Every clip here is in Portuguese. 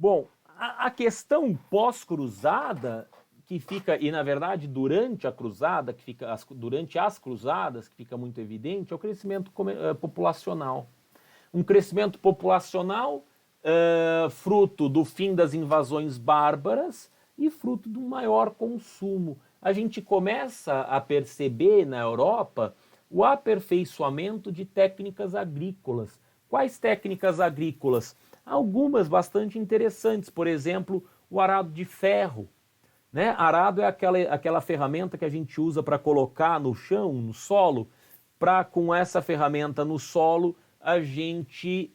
Bom, a questão pós-cruzada, que fica, e na verdade durante a cruzada, que fica, durante as cruzadas, que fica muito evidente, é o crescimento populacional. Um crescimento populacional fruto do fim das invasões bárbaras e fruto do maior consumo. A gente começa a perceber na Europa o aperfeiçoamento de técnicas agrícolas. Quais técnicas agrícolas? Algumas bastante interessantes, por exemplo, o arado de ferro. Né? Arado é aquela ferramenta que a gente usa para colocar no chão, no solo, para com essa ferramenta no solo a gente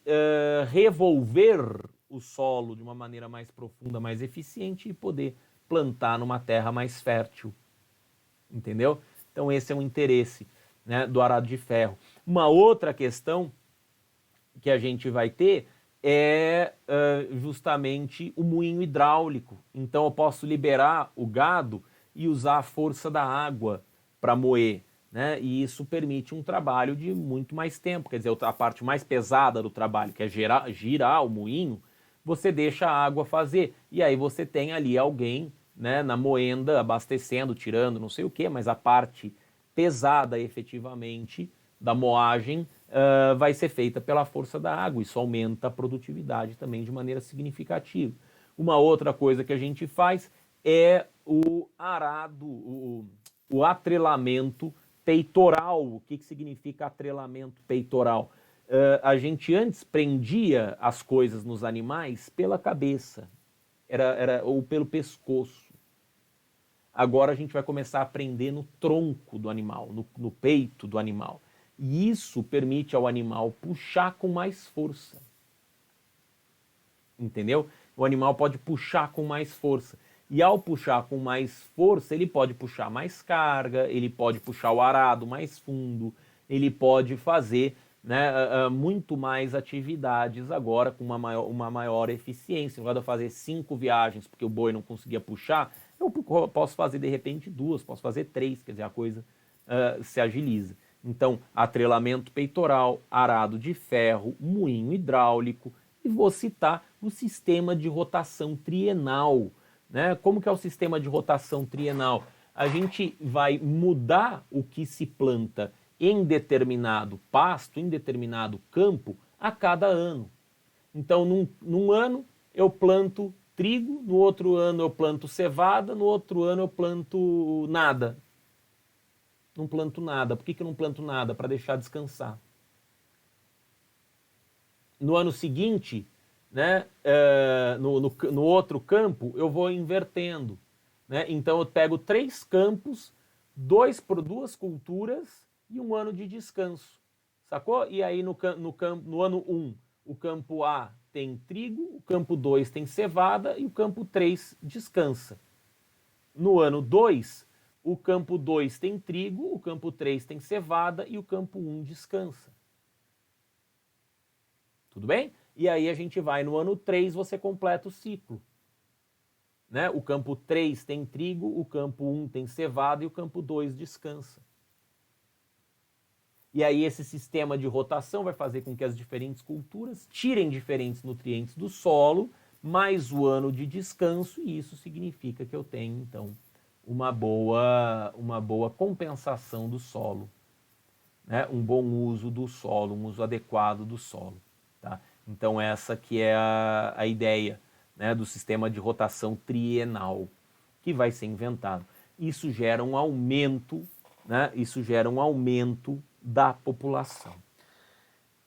revolver o solo de uma maneira mais profunda, mais eficiente e poder plantar numa terra mais fértil. Entendeu? Então esse é um interesse, né, do arado de ferro. Uma outra questão que a gente vai ter é justamente o moinho hidráulico. Então eu posso liberar o gado e usar a força da água para moer. Né? E isso permite um trabalho de muito mais tempo. Quer dizer, a parte mais pesada do trabalho, que é girar o moinho, você deixa a água fazer. E aí você tem ali alguém, né, na moenda, abastecendo, tirando, não sei o quê, mas a parte pesada efetivamente da moagem vai ser feita pela força da água. Isso aumenta a produtividade também de maneira significativa. Uma outra coisa que a gente faz é o arado, o atrelamento peitoral. O que significa atrelamento peitoral? A gente antes prendia as coisas nos animais pela cabeça, ou pelo pescoço. Agora a gente vai começar a prender no tronco do animal, no peito do animal. E isso permite ao animal puxar com mais força. Entendeu? O animal pode puxar com mais força. E ao puxar com mais força, ele pode puxar mais carga, ele pode puxar o arado mais fundo, ele pode fazer, né, muito mais atividades agora com uma maior eficiência. Em vez de eu fazer 5 viagens porque o boi não conseguia puxar, eu posso fazer de repente 2, posso fazer 3, quer dizer, a coisa se agiliza. Então, atrelamento peitoral, arado de ferro, moinho hidráulico, e vou citar o sistema de rotação trienal. Né? Como que é o sistema de rotação trienal? A gente vai mudar o que se planta em determinado pasto, em determinado campo, a cada ano. Então, num ano eu planto trigo, no outro ano eu planto cevada, no outro ano eu planto nada. Não planto nada. Por que eu não planto nada? Para deixar descansar. No ano seguinte, né, no outro campo, eu vou invertendo. Né? Então eu pego 3 campos, 2 culturas e um ano de descanso. Sacou? E aí no ano 1, o campo A tem trigo, o campo 2 tem cevada e o campo 3 descansa. No ano 2, o campo 2 tem trigo, o campo 3 tem cevada e o campo 1 descansa. Tudo bem? E aí a gente vai no ano 3, você completa o ciclo. Né? O campo 3 tem trigo, o campo 1 tem cevada e o campo 2 descansa. E aí esse sistema de rotação vai fazer com que as diferentes culturas tirem diferentes nutrientes do solo, mais o ano de descanso, e isso significa que eu tenho, então, uma boa compensação do solo, né? Um bom uso do solo, um uso adequado do solo. Tá? Então essa que é a ideia, né, do sistema de rotação trienal que vai ser inventado. Isso gera um aumento, né? Isso gera um aumento da população.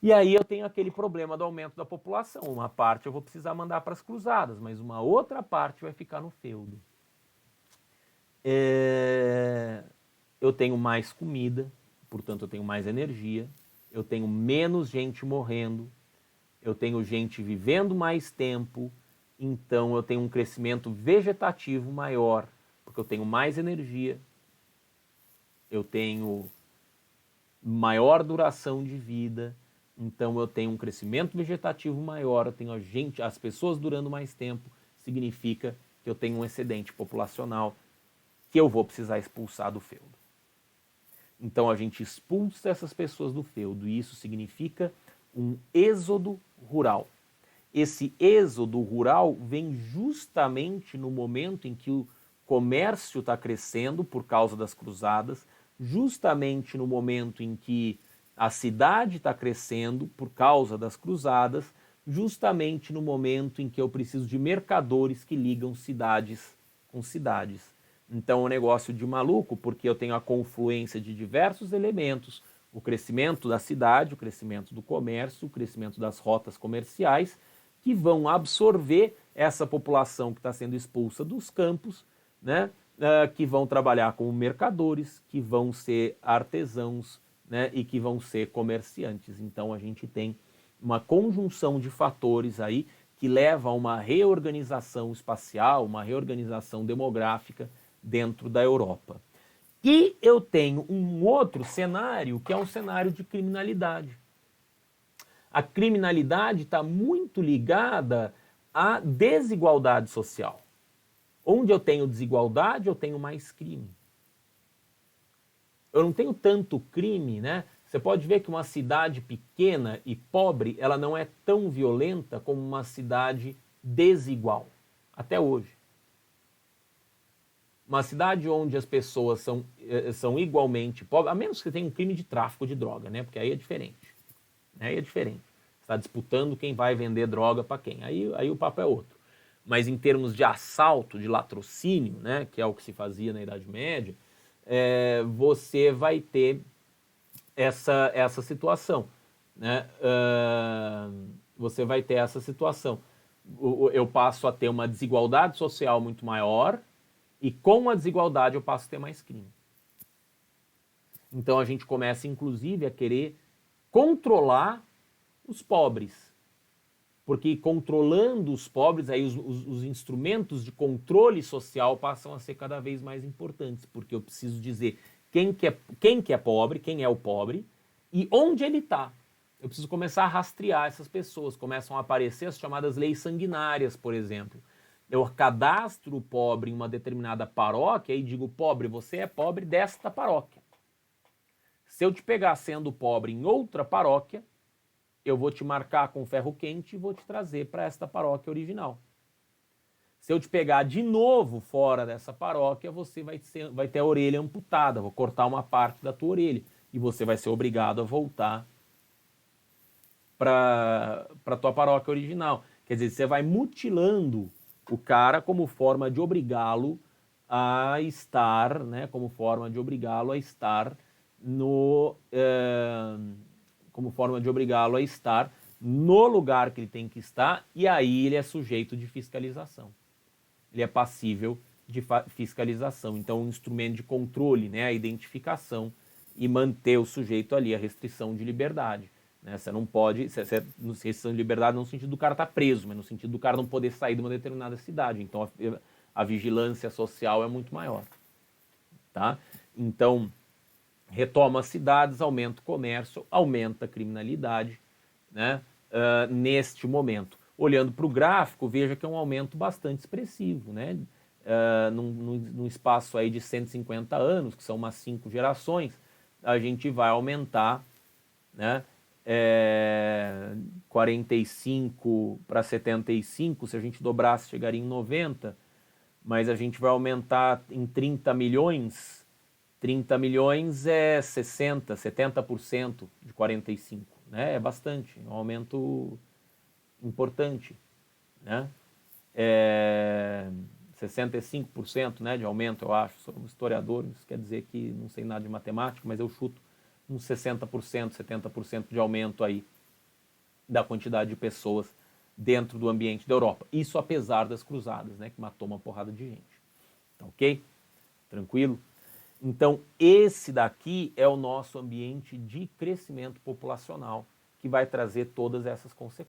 E aí eu tenho aquele problema do aumento da população. Uma parte eu vou precisar mandar para as cruzadas, mas uma outra parte vai ficar no feudo. Eu tenho mais comida, portanto eu tenho mais energia, eu tenho menos gente morrendo, eu tenho gente vivendo mais tempo, então eu tenho um crescimento vegetativo maior, porque eu tenho mais energia, eu tenho maior duração de vida, então eu tenho um crescimento vegetativo maior, eu tenho as pessoas durando mais tempo, significa que eu tenho um excedente populacional que eu vou precisar expulsar do feudo. Então a gente expulsa essas pessoas do feudo e isso significa um êxodo rural. esse êxodo rural vem justamente no momento em que o comércio está crescendo por causa das cruzadas, justamente no momento em que a cidade está crescendo por causa das cruzadas, justamente no momento em que eu preciso de mercadores que ligam cidades com cidades. Então é um negócio de maluco, porque eu tenho a confluência de diversos elementos, o crescimento da cidade, o crescimento do comércio, o crescimento das rotas comerciais, que vão absorver essa população que está sendo expulsa dos campos, né? Que vão trabalhar como mercadores, que vão ser artesãos, né? E que vão ser comerciantes. Então a gente tem uma conjunção de fatores aí que leva a uma reorganização espacial, uma reorganização demográfica dentro da Europa. E eu tenho um outro cenário, que é um cenário de criminalidade. A criminalidade está muito ligada à desigualdade social. Onde eu tenho desigualdade, eu tenho mais crime. Eu não tenho tanto crime, né? Você pode ver que uma cidade pequena e pobre, ela não é tão violenta como uma cidade desigual, até hoje. Uma cidade onde as pessoas são igualmente pobres, a menos que tenha um crime de tráfico de droga, né? Porque aí é diferente. Aí é diferente. Você está disputando quem vai vender droga para quem. Aí o papo é outro. Mas em termos de assalto, de latrocínio, né? Que é o que se fazia na Idade Média, você vai ter essa situação. Né? Você vai ter essa situação. Eu passo a ter uma desigualdade social muito maior, e com a desigualdade eu passo a ter mais crime. Então a gente começa, inclusive, a querer controlar os pobres. Porque controlando os pobres, aí os instrumentos de controle social passam a ser cada vez mais importantes. Porque eu preciso dizer quem que é pobre, quem é o pobre, e onde ele está. Eu preciso começar a rastrear essas pessoas. Começam a aparecer as chamadas leis sanguinárias, por exemplo. Eu cadastro o pobre em uma determinada paróquia e digo, pobre, você é pobre desta paróquia. Se eu te pegar sendo pobre em outra paróquia, eu vou te marcar com ferro quente e vou te trazer para esta paróquia original. Se eu te pegar de novo fora dessa paróquia, você vai ter a orelha amputada, vou cortar uma parte da tua orelha e você vai ser obrigado a voltar para a tua paróquia original. Quer dizer, você vai mutilando o cara como forma de obrigá-lo a estar, né, como forma de obrigá-lo a estar como forma de obrigá-lo a estar no lugar que ele tem que estar, e aí ele é sujeito de fiscalização. Ele é passível de fiscalização. Então, um instrumento de controle, né, a identificação e manter o sujeito ali, a restrição de liberdade. Né? Você não pode, restrição de liberdade não no sentido do cara estar preso, mas no sentido do cara não poder sair de uma determinada cidade. Então, a vigilância social é muito maior. Tá? Então, retoma as cidades, aumenta o comércio, aumenta a criminalidade, né? Neste momento. Olhando para o gráfico, veja que é um aumento bastante expressivo, né? Num espaço aí de 150 anos, que são umas 5 gerações, a gente vai aumentar, né? 45 para 75, se a gente dobrasse, chegaria em 90, mas a gente vai aumentar em 30 milhões. 30 milhões é 60%, 70% de 45, né? É bastante, é um aumento importante, né? 65%, né, de aumento, eu acho. Sou um historiador, isso quer dizer que não sei nada de matemática, mas eu chuto uns 60%, 70% de aumento aí da quantidade de pessoas dentro do ambiente da Europa. Isso apesar das cruzadas, né, que matou uma porrada de gente. Tá ok? Tranquilo? Então, esse daqui é o nosso ambiente de crescimento populacional que vai trazer todas essas consequências.